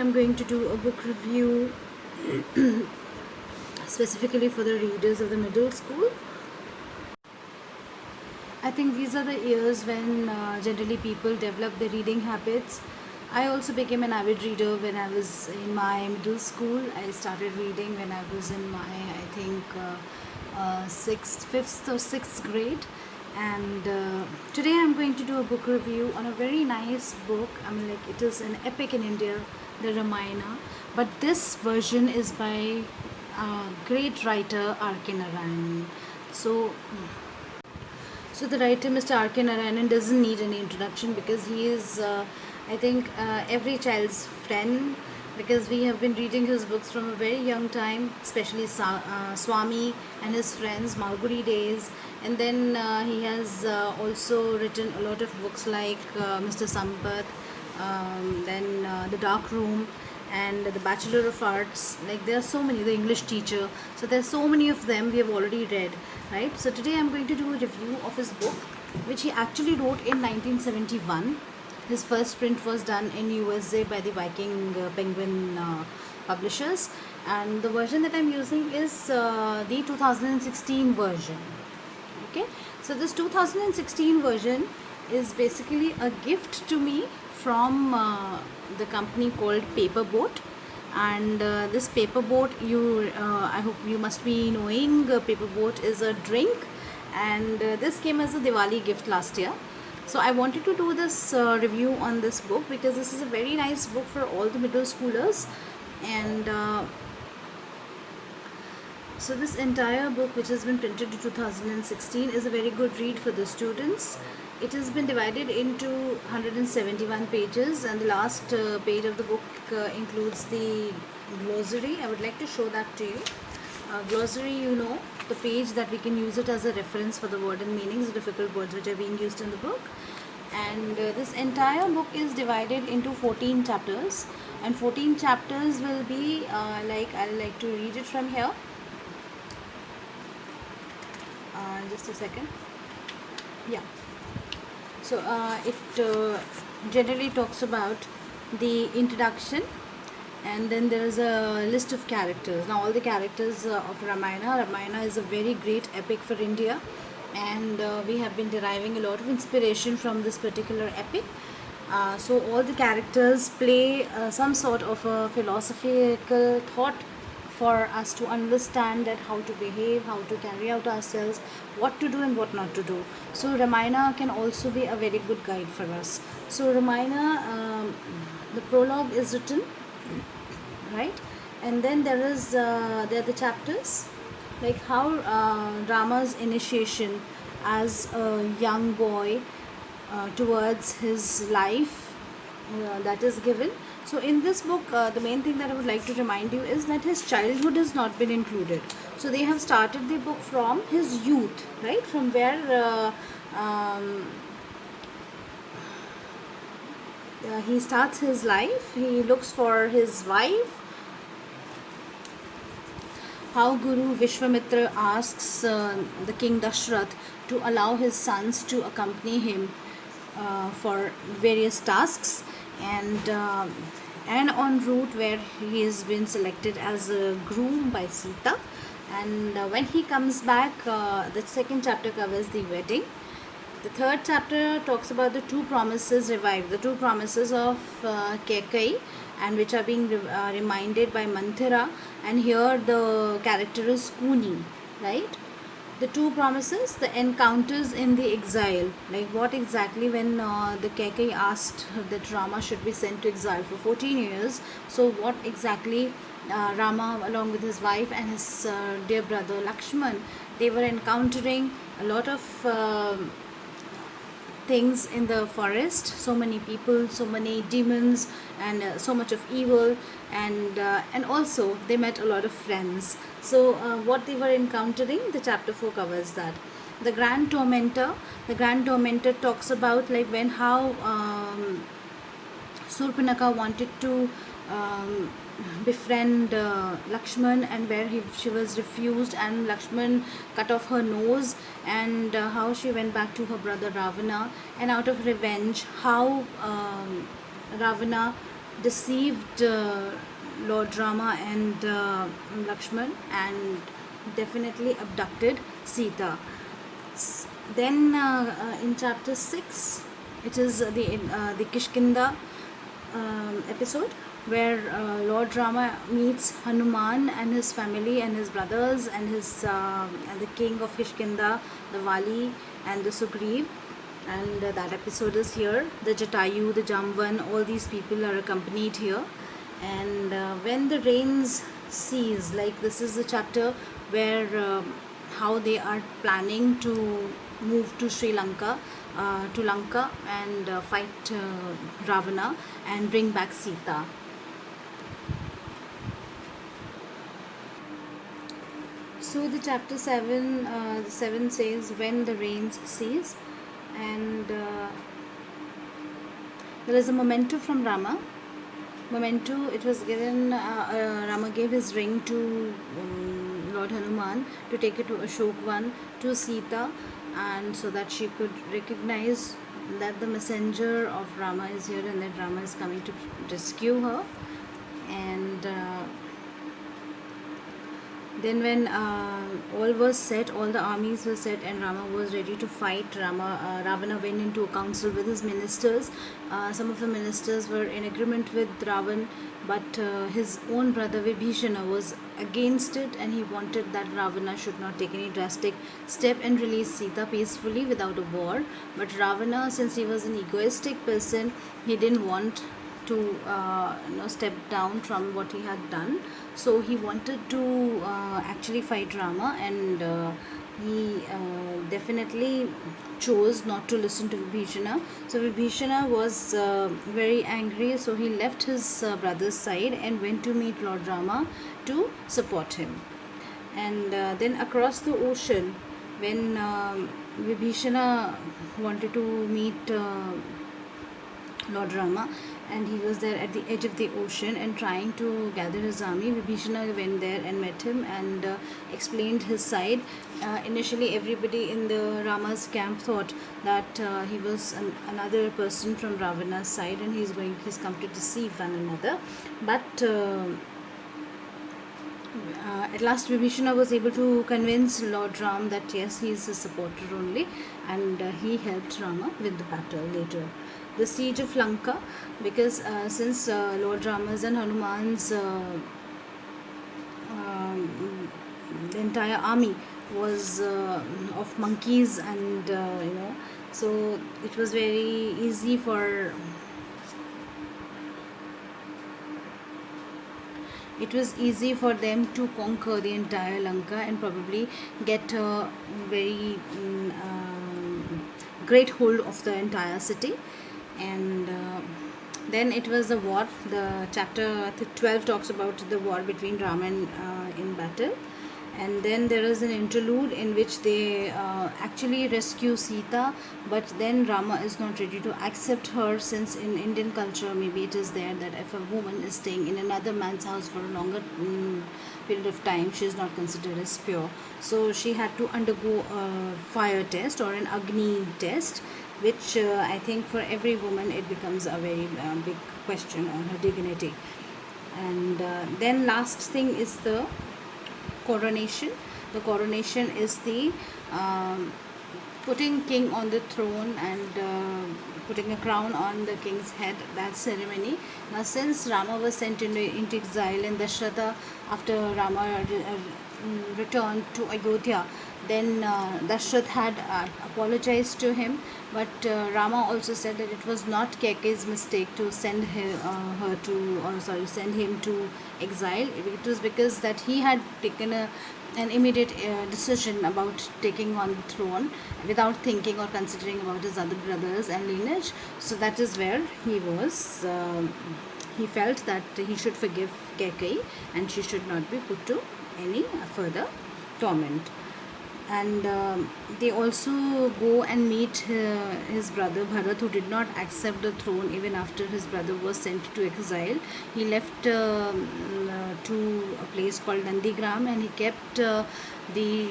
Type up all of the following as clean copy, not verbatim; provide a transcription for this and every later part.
I'm going to do a book review specifically for the readers of the middle school. I think these are the years when generally people develop their reading habits. I also became an avid reader when I was in my middle school. I started reading when I was in my, I think, fifth or sixth grade. And today I'm going to do a book review on a very nice book. I mean, like, it is an epic in India, the Ramayana. But this version is by great writer R.K. Narayan. So the writer, Mr. R.K. Narayanan, doesn't need any introduction because he is, I think, every child's friend, because we have been reading his books from a very young time, especially Swami and his friends, Malgudi Days. And then he has also written a lot of books like Mr. Sampath, then The Dark Room, and The Bachelor of Arts. Like, there are so many, The English Teacher. So there's so many of them we have already read, right? So today I'm going to do a review of his book, which he actually wrote in 1971. His first print was done in USA by the Viking Penguin publishers, and the version that I'm using is the 2016 version. Okay, so this 2016 version is basically a gift to me from the company called Paperboat. And this Paperboat, I hope you must be knowing, Paperboat is a drink, and this came as a Diwali gift last year. So I wanted to do this review on this book because this is a very nice book for all the middle schoolers. And so this entire book, which has been printed in 2016, is a very good read for the students. It has been divided into 171 pages, and the last page of the book includes the glossary. I would like to show that to you. Glossary, the page that we can use it as a reference for the word and meanings, difficult words which are being used in the book. And this entire book is divided into 14 chapters, and 14 chapters will be I'll like to read it from here. Just a second. Yeah. So it generally talks about the introduction, and then there is a list of characters. Now all the characters of Ramayana is a very great epic for India, and we have been deriving a lot of inspiration from this particular epic. So all the characters play some sort of a philosophical thought for us to understand that how to behave, how to carry out ourselves, what to do and what not to do. So Ramayana can also be a very good guide for us. So Ramayana, the prologue is written, right? And then there are the chapters, like how Rama's initiation as a young boy towards his life that is given. So in this book, the main thing that I would like to remind you is that his childhood has not been included. So they have started the book from his youth, right? From where he starts his life. He looks for his wife. How Guru Vishwamitra asks the king Dashrath to allow his sons to accompany him for various tasks, and en route where he has been selected as a groom by Sita. And when he comes back, the second chapter covers the wedding. The third chapter talks about the two promises revived, the two promises of Kekai, and which are being reminded by Manthara. And here the character is Kuni, right? The two promises, the encounters in the exile, like what exactly when the Kekai asked that Rama should be sent to exile for 14 years. So what exactly Rama, along with his wife and his dear brother Lakshman, they were encountering a lot of things in the forest, so many people, so many demons, and so much of evil, and also they met a lot of friends. So what they were encountering, the chapter 4 covers that. The Grand Tormentor talks about like when how Surpanaka wanted to befriend Lakshman, and where she was refused, and Lakshman cut off her nose, and how she went back to her brother Ravana, and out of revenge how Ravana deceived Lord Rama and Lakshman, and definitely abducted Sita. Then in chapter 6, it is the Kishkinda episode, where Lord Rama meets Hanuman and his family and his brothers and the king of Kishkinda, the Vali and the Sugriv. And that episode is here. The Jatayu, the Jamvan, all these people are accompanied here. And when the rains cease, like this is the chapter where how they are planning to move to Sri Lanka, to Lanka, and fight Ravana and bring back Sita. So the chapter 7, the 7 says when the rains cease, and there is a memento from Rama. Memento, it was given, Rama gave his ring to Lord Hanuman to take it to Ashokvan, to Sita, and so that she could recognize that the messenger of Rama is here and that Rama is coming to rescue her. And then when all was set, all the armies were set, and Rama was ready to fight, Ravana went into a council with his ministers. Some of the ministers were in agreement with Ravan, but his own brother Vibhishana was against it, and he wanted that Ravana should not take any drastic step and release Sita peacefully without a war. But Ravana, since he was an egoistic person, he didn't want to step down from what he had done. So he wanted to actually fight Rama, and he definitely chose not to listen to Vibhishana. So Vibhishana was very angry, so he left his brother's side and went to meet Lord Rama to support him. And then across the ocean, when Vibhishana wanted to meet Lord Rama, and he was there at the edge of the ocean and trying to gather his army, Vibhishana went there and met him and explained his side. Initially, everybody in the Rama's camp thought that he was another person from Ravana's side, and he's come to deceive one another. But at last Vibhishana was able to convince Lord Ram that yes, he is a supporter only, and he helped Rama with the battle later. The siege of Lanka, because since Lord Rama's and Hanuman's the entire army was of monkeys, and so it was very easy for them to conquer the entire Lanka and probably get a very great hold of the entire city. And then it was a war. The chapter 12 talks about the war between Rama and in battle. And then there is an interlude in which they actually rescue Sita, but then Rama is not ready to accept her, since in Indian culture maybe it is there that if a woman is staying in another man's house for a longer period of time, she is not considered as pure. So she had to undergo a fire test or an Agni test, which I think for every woman it becomes a very big question on her dignity. And then last thing is the coronation. The coronation is the putting king on the throne and putting a crown on the king's head, that ceremony. Now since Rama was sent into exile, and Dasharatha, after Rama returned to Ayodhya, then Dashrath had apologized to him, but Rama also said that it was not Kaikeyi's mistake to send send him to exile. It was because that he had taken an immediate decision about taking on the throne without thinking or considering about his other brothers and lineage. So that is where he was. He felt that he should forgive Kaikeyi and she should not be put to any further torment. And they also go and meet his brother Bharat, who did not accept the throne even after his brother was sent to exile. He left to a place called Nandigram, and he kept the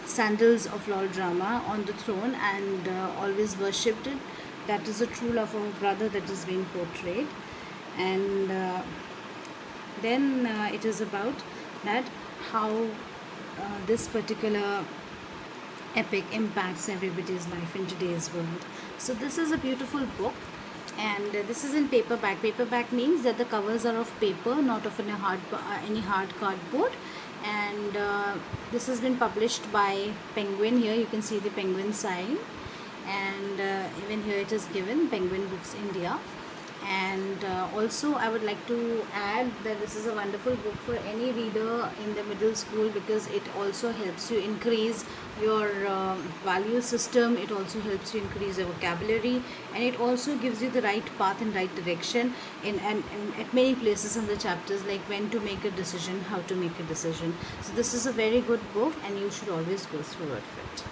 sandals of Lord Rama on the throne and always worshipped it. That is a true love of a brother that is being portrayed. and then it is about that how this particular epic impacts everybody's life in today's world. So this is a beautiful book, and this is in paperback. Paperback means that the covers are of paper, not of any hard cardboard. And this has been published by Penguin. Here you can see the Penguin sign, and even here it is given Penguin Books India. And also I would like to add that this is a wonderful book for any reader in the middle school, because it also helps you increase your value system. It also helps you increase your vocabulary, and it also gives you the right path and right direction in at many places in the chapters, like when to make a decision, how to make a decision. So this is a very good book, and you should always go through it.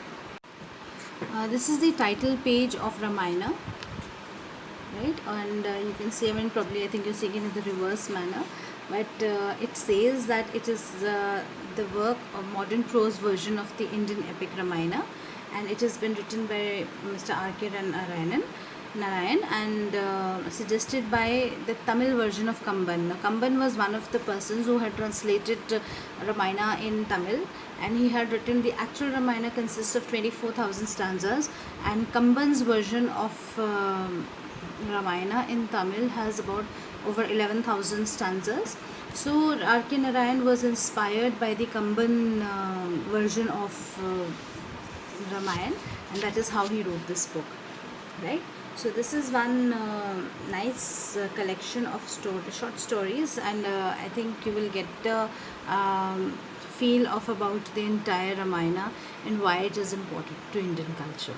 This is the title page of Ramayana, right? And you can see, I mean, probably I think you're seeing it in the reverse manner, but it says that it is the work of modern prose version of the Indian epic Ramayana, and it has been written by Mr. R.K. Narayan, and suggested by the Tamil version of Kamban. Now, Kamban was one of the persons who had translated Ramayana in Tamil, and he had written the actual Ramayana consists of 24,000 stanzas, and Kamban's version of Ramayana in Tamil has about over 11,000 stanzas. So R.K. Narayan was inspired by the Kamban version of Ramayana, and that is how he wrote this book, right? So this is one nice collection of short stories, and I think you will get the feel of about the entire Ramayana and why it is important to Indian culture.